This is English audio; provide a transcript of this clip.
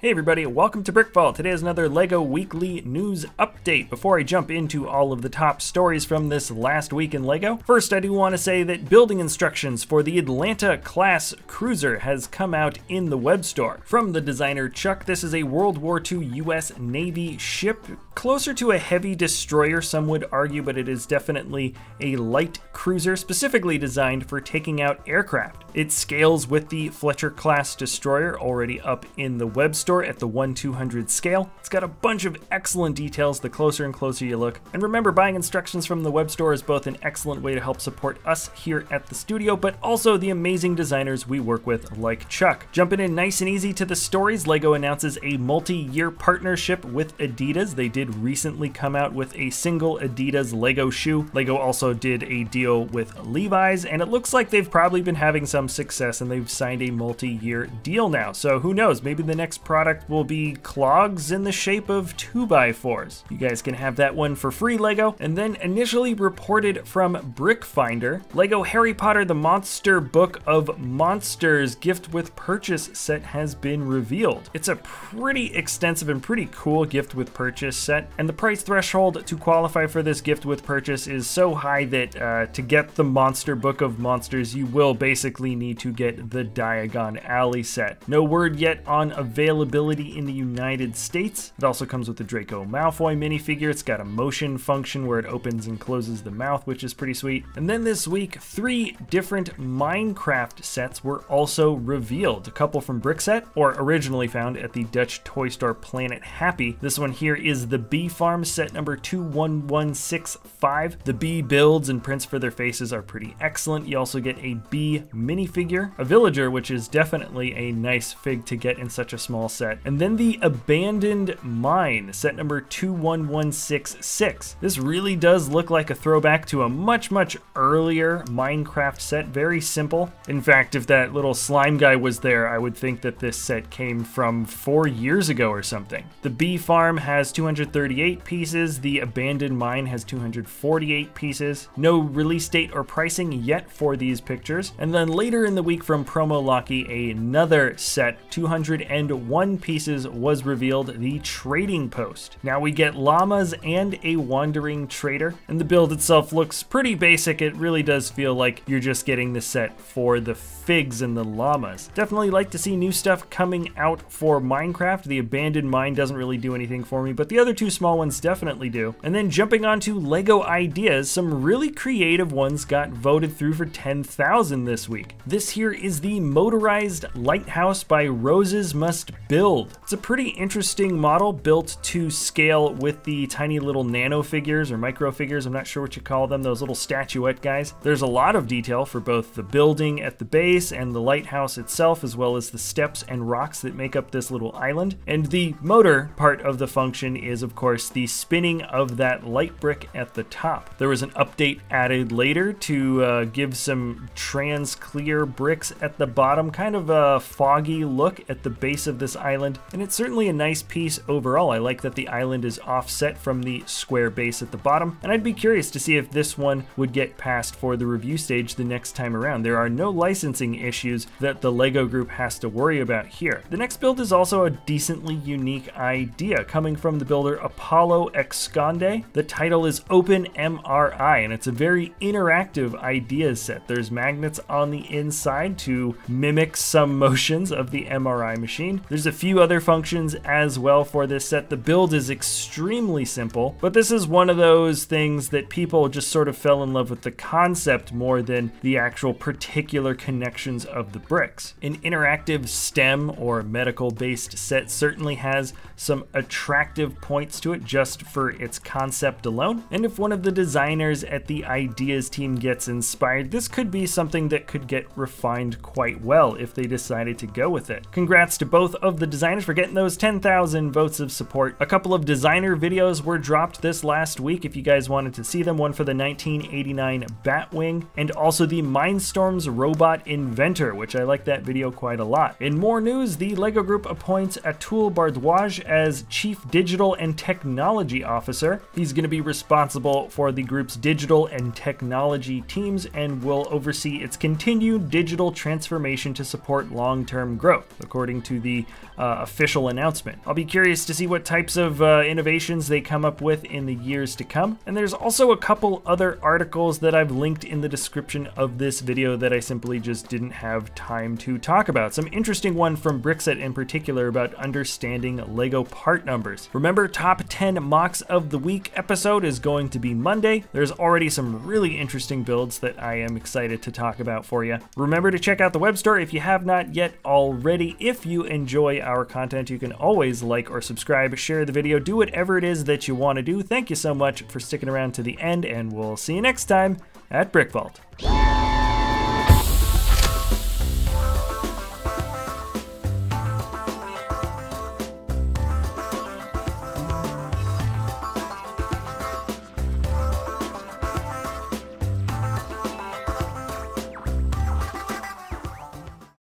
Hey everybody, welcome to BrickVault. Today is another LEGO Weekly News Update. Before I jump into all of the top stories from this last week in LEGO, first I do want to say that building instructions for the Atlanta class cruiser has come out in the web store. From the designer Chuck, this is a World War II US Navy ship, closer to a heavy destroyer some would argue, but it is definitely a light cruiser specifically designed for taking out aircraft. It scales with the Fletcher class destroyer already up in the web store at the 1/200 scale. It's got a bunch of excellent details the closer and closer you look. And remember, buying instructions from the web store is both an excellent way to help support us here at the studio, but also the amazing designers we work with like Chuck. Jumping in nice and easy to the stories, LEGO announces a multi-year partnership with Adidas. They did recently come out with a single Adidas LEGO shoe. LEGO also did a deal with Levi's, and it looks like they've probably been having some success and they've signed a multi-year deal now. So who knows, maybe the next product will be clogs in the shape of 2x4s. You guys can have that one for free, LEGO. And then initially reported from Brick Finder, LEGO Harry Potter the Monster Book of Monsters gift with purchase set has been revealed. It's a pretty extensive and pretty cool gift with purchase set, and the price threshold to qualify for this gift with purchase is so high that to get the Monster Book of Monsters, you will basically need to get the Diagon Alley set. No word yet on availability in the United States. It also comes with the Draco Malfoy minifigure. It's got a motion function where it opens and closes the mouth, which is pretty sweet. And then this week, 3 different Minecraft sets were also revealed. A couple from Brickset, or originally found at the Dutch toy store Planet Happy. This one here is the Bee Farm set number 21165. The bee builds and prints for their faces are pretty excellent. You also get a bee minifigure, a villager, which is definitely a nice fig to get in such a small set. And then the Abandoned Mine, set number 21166. This really does look like a throwback to a much earlier Minecraft set, very simple. In fact, if that little slime guy was there, I would think that this set came from 4 years ago or something. The Bee Farm has 238 pieces, the Abandoned Mine has 248 pieces. No release date or pricing yet for these pictures. And then later in the week from Promo Locky, another set, 201 pieces, was revealed, the Trading Post. Now we get llamas and a wandering trader, and the build itself looks pretty basic. It really does feel like you're just getting the set for the figs and the llamas. Definitely like to see new stuff coming out for Minecraft. The Abandoned Mine doesn't really do anything for me, but the other 2 small ones definitely do. And then jumping on to LEGO ideas, some really creative ones got voted through for 10,000 this week. This here is the Motorized Lighthouse by Roses Must Build. It's a pretty interesting model built to scale with the tiny little nano figures or micro figures, I'm not sure what you call them, those little statuette guys. There's a lot of detail for both the building at the base and the lighthouse itself, as well as the steps and rocks that make up this little island. And the motor part of the function is, of course, the spinning of that light brick at the top. There was an update added later to give some trans clear bricks at the bottom, kind of a foggy look at the base of this island, and it's certainly a nice piece overall. I like that the island is offset from the square base at the bottom, and I'd be curious to see if this one would get passed for the review stage the next time around. There are no licensing issues that the LEGO group has to worry about here. The next build is also a decently unique idea, coming from the builder Apollo Exconde. The title is Open MRI, and it's a very interactive idea set. There's magnets on the inside to mimic some motions of the MRI machine. There's a few other functions as well for this set. The build is extremely simple, but this is one of those things that people just sort of fell in love with the concept more than the actual particular connections of the bricks. An interactive STEM or medical-based set certainly has some attractive points to it just for its concept alone. And if one of the designers at the Ideas team gets inspired, this could be something that could get refined quite well if they decided to go with it. Congrats to both of the designers for getting those 10,000 votes of support. A couple of designer videos were dropped this last week if you guys wanted to see them. One for the 1989 Batwing and also the MINDSTORMS robot Inventor, which I like that video quite a lot. In more news, the LEGO Group appoints Atul Bhardwaj as Chief Digital and Technology Officer. He's going to be responsible for the group's digital and technology teams and will oversee its continued digital transformation to support long-term growth. According to the official announcement. I'll be curious to see what types of innovations they come up with in the years to come. And there's also a couple other articles that I've linked in the description of this video that I simply just didn't have time to talk about. Some interesting one from BrickVault in particular about understanding LEGO part numbers. Remember, top 10 mocks of the week episode is going to be Monday. There's already some really interesting builds that I am excited to talk about for you. Remember to check out the web store if you have not yet already. If you enjoy our content, you can always like or subscribe, share the video, do whatever it is that you want to do. Thank you so much for sticking around to the end, and we'll see you next time at BrickVault.